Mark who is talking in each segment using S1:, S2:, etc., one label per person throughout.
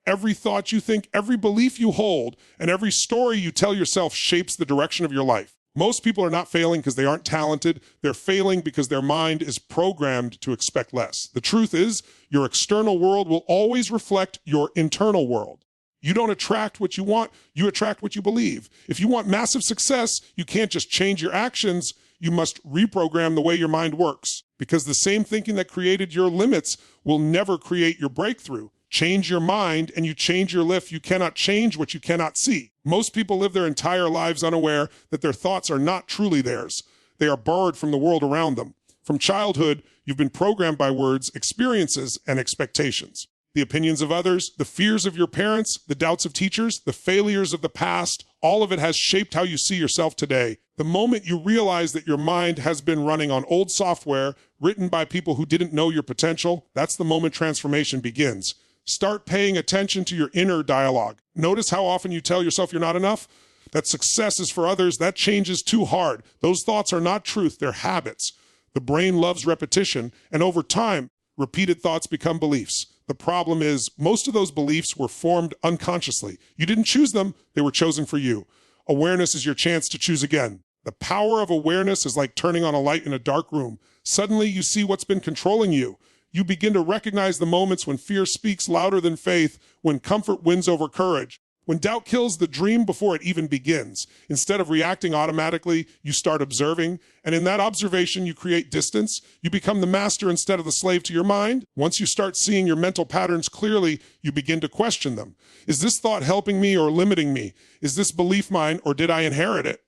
S1: Every thought you think, every belief you hold, and every story you tell yourself shapes the direction of your life. Most people are not failing because they aren't talented. They're failing because their mind is programmed to expect less. The truth is, your external world will always reflect your internal world. You don't attract what you want, you attract what you believe. If you want massive success, you can't just change your actions, you must reprogram the way your mind works. Because the same thinking that created your limits will never create your breakthrough. Change your mind and you change your life. You cannot change what you cannot see. Most people live their entire lives unaware that their thoughts are not truly theirs. They are borrowed from the world around them. From childhood, you've been programmed by words, experiences, and expectations. The opinions of others, the fears of your parents, the doubts of teachers, the failures of the past, all of it has shaped how you see yourself today. The moment you realize that your mind has been running on old software written by people who didn't know your potential, that's the moment transformation begins. Start paying attention to your inner dialogue. Notice how often you tell yourself you're not enough, that success is for others. That change is too hard. Those thoughts are not truth, they're habits. The brain loves repetition, and over time, repeated thoughts become beliefs. The problem is, most of those beliefs were formed unconsciously. You didn't choose them, they were chosen for you. Awareness is your chance to choose again. The power of awareness is like turning on a light in a dark room. Suddenly you see what's been controlling you. You begin to recognize the moments when fear speaks louder than faith, when comfort wins over courage, when doubt kills the dream before it even begins. Instead of reacting automatically, you start observing, and in that observation, you create distance. You become the master instead of the slave to your mind. Once you start seeing your mental patterns clearly, you begin to question them. Is this thought helping me or limiting me? Is this belief mine or did I inherit it?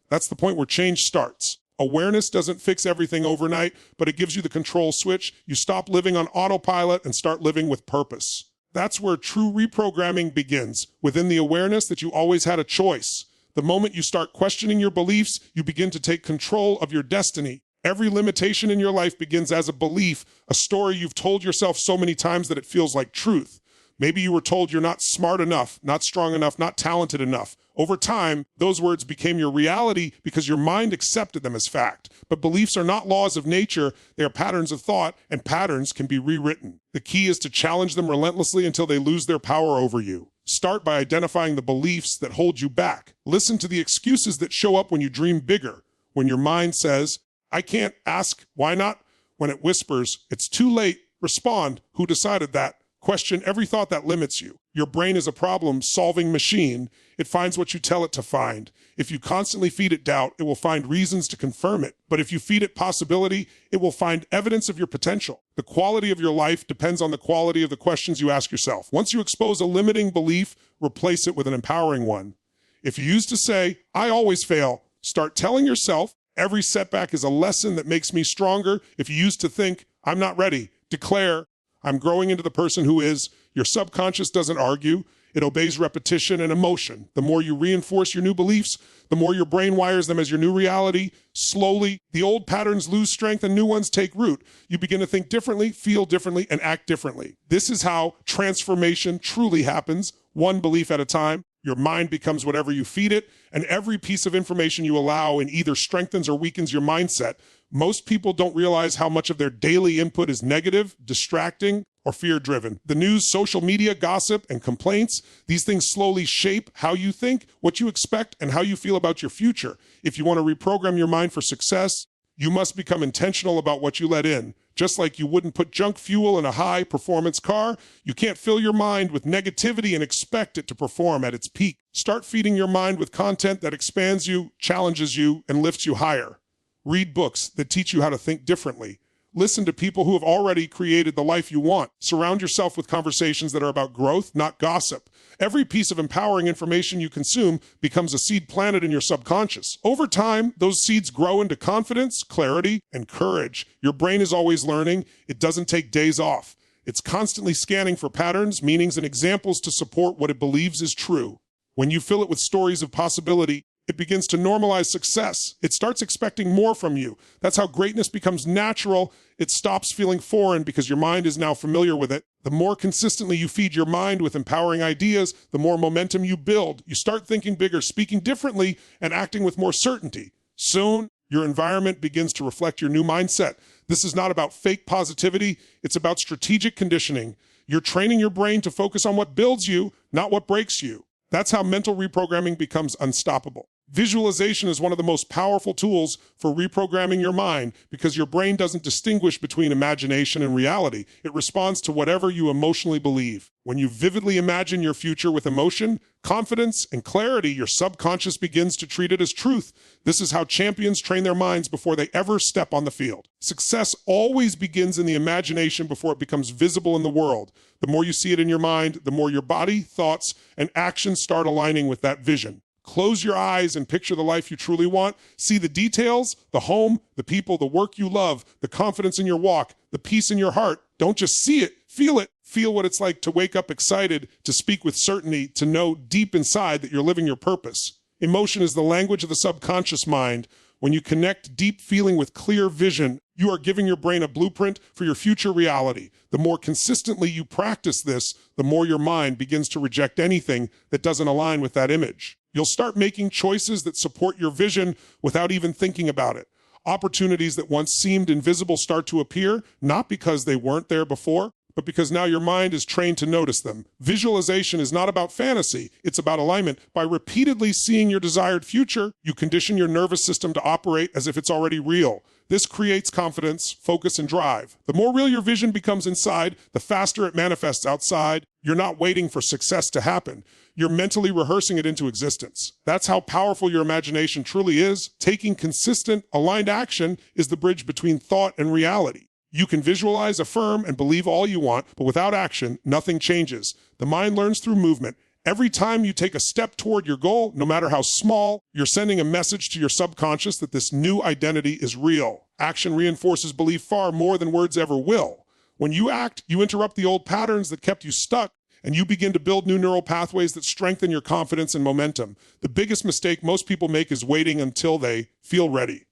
S1: That's the point where change starts. Awareness doesn't fix everything overnight, but it gives you the control switch. You stop living on autopilot and start living with purpose. That's where true reprogramming begins, within the awareness that you always had a choice. The moment you start questioning your beliefs, you begin to take control of your destiny. Every limitation in your life begins as a belief, a story you've told yourself so many times that it feels like truth. Maybe you were told you're not smart enough, not strong enough, not talented enough. Over time, those words became your reality because your mind accepted them as fact. But beliefs are not laws of nature, they are patterns of thought, and patterns can be rewritten. The key is to challenge them relentlessly until they lose their power over you. Start by identifying the beliefs that hold you back. Listen to the excuses that show up when you dream bigger. When your mind says, I can't, ask, why not? When it whispers, it's too late, respond, who decided that? Question every thought that limits you. Your brain is a problem-solving machine. It finds what you tell it to find. If you constantly feed it doubt, it will find reasons to confirm it. But if you feed it possibility, it will find evidence of your potential. The quality of your life depends on the quality of the questions you ask yourself. Once you expose a limiting belief, replace it with an empowering one. If you used to say, I always fail, start telling yourself, every setback is a lesson that makes me stronger. If you used to think, I'm not ready, declare, I'm growing into the person who is. Your subconscious doesn't argue. It obeys repetition and emotion. The more you reinforce your new beliefs, the more your brain wires them as your new reality. Slowly, the old patterns lose strength and new ones take root. You begin to think differently, feel differently, and act differently. This is how transformation truly happens, one belief at a time. Your mind becomes whatever you feed it, and every piece of information you allow in either strengthens or weakens your mindset. Most people don't realize how much of their daily input is negative, distracting, or fear-driven. The news, social media, gossip, and complaints, these things slowly shape how you think, what you expect, and how you feel about your future. If you want to reprogram your mind for success, you must become intentional about what you let in. Just like you wouldn't put junk fuel in a high-performance car, you can't fill your mind with negativity and expect it to perform at its peak. Start feeding your mind with content that expands you, challenges you, and lifts you higher. Read books that teach you how to think differently. Listen to people who have already created the life you want. Surround yourself with conversations that are about growth, not gossip. Every piece of empowering information you consume becomes a seed planted in your subconscious. Over time, those seeds grow into confidence, clarity, and courage. Your brain is always learning. It doesn't take days off. It's constantly scanning for patterns, meanings, and examples to support what it believes is true. When you fill it with stories of possibility, it begins to normalize success. It starts expecting more from you. That's how greatness becomes natural. It stops feeling foreign because your mind is now familiar with it. The more consistently you feed your mind with empowering ideas, the more momentum you build. You start thinking bigger, speaking differently, and acting with more certainty. Soon, your environment begins to reflect your new mindset. This is not about fake positivity. It's about strategic conditioning. You're training your brain to focus on what builds you, not what breaks you. That's how mental reprogramming becomes unstoppable. Visualization is one of the most powerful tools for reprogramming your mind because your brain doesn't distinguish between imagination and reality. It responds to whatever you emotionally believe. When you vividly imagine your future with emotion, confidence, and clarity, your subconscious begins to treat it as truth. This is how champions train their minds before they ever step on the field. Success always begins in the imagination before it becomes visible in the world. The more you see it in your mind, the more your body, thoughts, and actions start aligning with that vision. Close your eyes and picture the life you truly want. See the details, the home, the people, the work you love, the confidence in your walk, the peace in your heart. Don't just see it, feel it. Feel what it's like to wake up excited, to speak with certainty, to know deep inside that you're living your purpose. Emotion is the language of the subconscious mind. When you connect deep feeling with clear vision, you are giving your brain a blueprint for your future reality. The more consistently you practice this, the more your mind begins to reject anything that doesn't align with that image. You'll start making choices that support your vision without even thinking about it. Opportunities that once seemed invisible start to appear, not because they weren't there before, but because now your mind is trained to notice them. Visualization is not about fantasy, it's about alignment. By repeatedly seeing your desired future, you condition your nervous system to operate as if it's already real. This creates confidence, focus, and drive. The more real your vision becomes inside, the faster it manifests outside. You're not waiting for success to happen. You're mentally rehearsing it into existence. That's how powerful your imagination truly is. Taking consistent, aligned action is the bridge between thought and reality. You can visualize, affirm, and believe all you want, but without action, nothing changes. The mind learns through movement. Every time you take a step toward your goal, no matter how small, you're sending a message to your subconscious that this new identity is real. Action reinforces belief far more than words ever will. When you act, you interrupt the old patterns that kept you stuck, and you begin to build new neural pathways that strengthen your confidence and momentum. The biggest mistake most people make is waiting until they feel ready.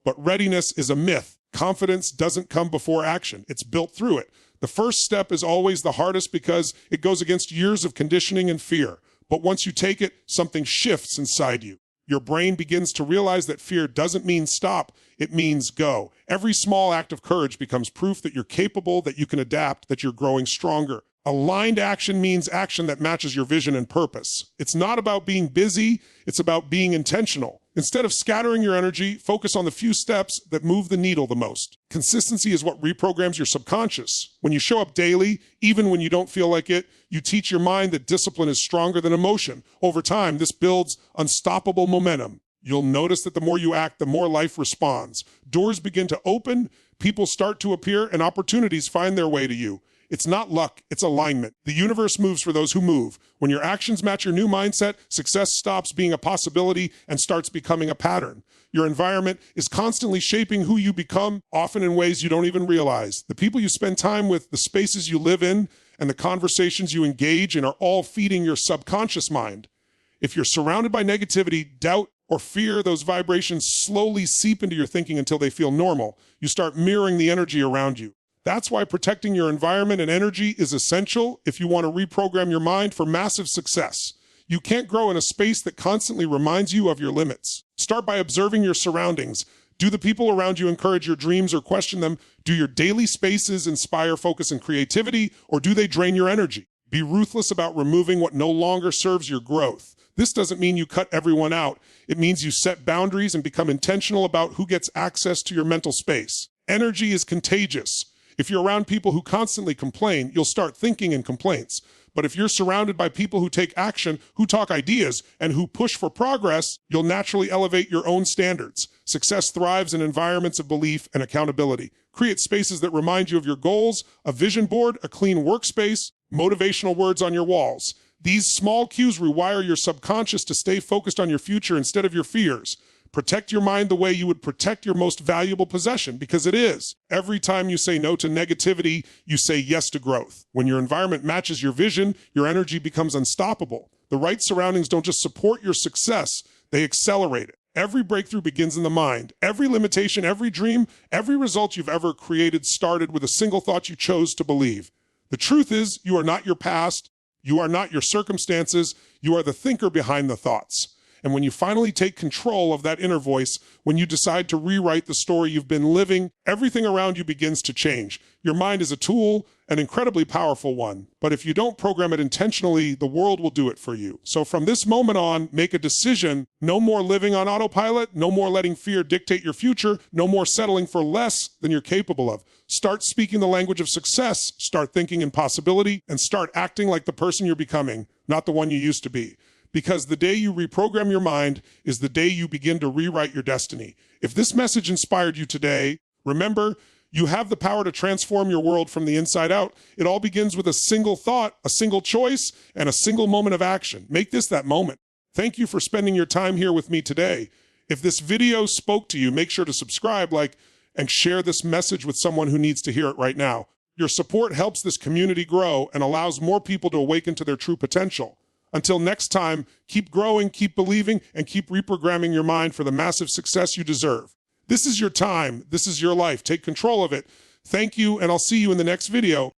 S1: But readiness is a myth. Confidence doesn't come before action. It's built through it. The first step is always the hardest because it goes against years of conditioning and fear. But once you take it, something shifts inside you. Your brain begins to realize that fear doesn't mean stop, it means go. Every small act of courage becomes proof that you're capable, that you can adapt, that you're growing stronger. Aligned action means action that matches your vision and purpose. It's not about being busy, it's about being intentional. Instead of scattering your energy, focus on the few steps that move the needle the most. Consistency is what reprograms your subconscious. When you show up daily, even when you don't feel like it, you teach your mind that discipline is stronger than emotion. Over time, this builds unstoppable momentum. You'll notice that the more you act, the more life responds. Doors begin to open, people start to appear, and opportunities find their way to you. It's not luck, it's alignment. The universe moves for those who move. When your actions match your new mindset, success stops being a possibility and starts becoming a pattern. Your environment is constantly shaping who you become, often in ways you don't even realize. The people you spend time with, the spaces you live in, and the conversations you engage in are all feeding your subconscious mind. If you're surrounded by negativity, doubt, or fear, those vibrations slowly seep into your thinking until they feel normal. You start mirroring the energy around you. That's why protecting your environment and energy is essential if you want to reprogram your mind for massive success. You can't grow in a space that constantly reminds you of your limits. Start by observing your surroundings. Do the people around you encourage your dreams or question them? Do your daily spaces inspire focus and creativity, or do they drain your energy? Be ruthless about removing what no longer serves your growth. This doesn't mean you cut everyone out. It means you set boundaries and become intentional about who gets access to your mental space. Energy is contagious. If you're around people who constantly complain, you'll start thinking in complaints. But if you're surrounded by people who take action, who talk ideas, and who push for progress, you'll naturally elevate your own standards. Success thrives in environments of belief and accountability. Create spaces that remind you of your goals, a vision board, a clean workspace, motivational words on your walls. These small cues rewire your subconscious to stay focused on your future instead of your fears. Protect your mind the way you would protect your most valuable possession, because it is. Every time you say no to negativity, you say yes to growth. When your environment matches your vision, your energy becomes unstoppable. The right surroundings don't just support your success, they accelerate it. Every breakthrough begins in the mind. Every limitation, every dream, every result you've ever created started with a single thought you chose to believe. The truth is, you are not your past, you are not your circumstances, you are the thinker behind the thoughts. And when you finally take control of that inner voice, when you decide to rewrite the story you've been living, everything around you begins to change. Your mind is a tool, an incredibly powerful one. But if you don't program it intentionally, the world will do it for you. So from this moment on, make a decision. No more living on autopilot. No more letting fear dictate your future. No more settling for less than you're capable of. Start speaking the language of success. Start thinking in possibility, and start acting like the person you're becoming, not the one you used to be. Because the day you reprogram your mind is the day you begin to rewrite your destiny. If this message inspired you today, remember, you have the power to transform your world from the inside out. It all begins with a single thought, a single choice, and a single moment of action. Make this that moment. Thank you for spending your time here with me today. If this video spoke to you, make sure to subscribe, like, and share this message with someone who needs to hear it right now. Your support helps this community grow and allows more people to awaken to their true potential. Until next time, keep growing, keep believing, and keep reprogramming your mind for the massive success you deserve. This is your time. This is your life. Take control of it. Thank you, and I'll see you in the next video.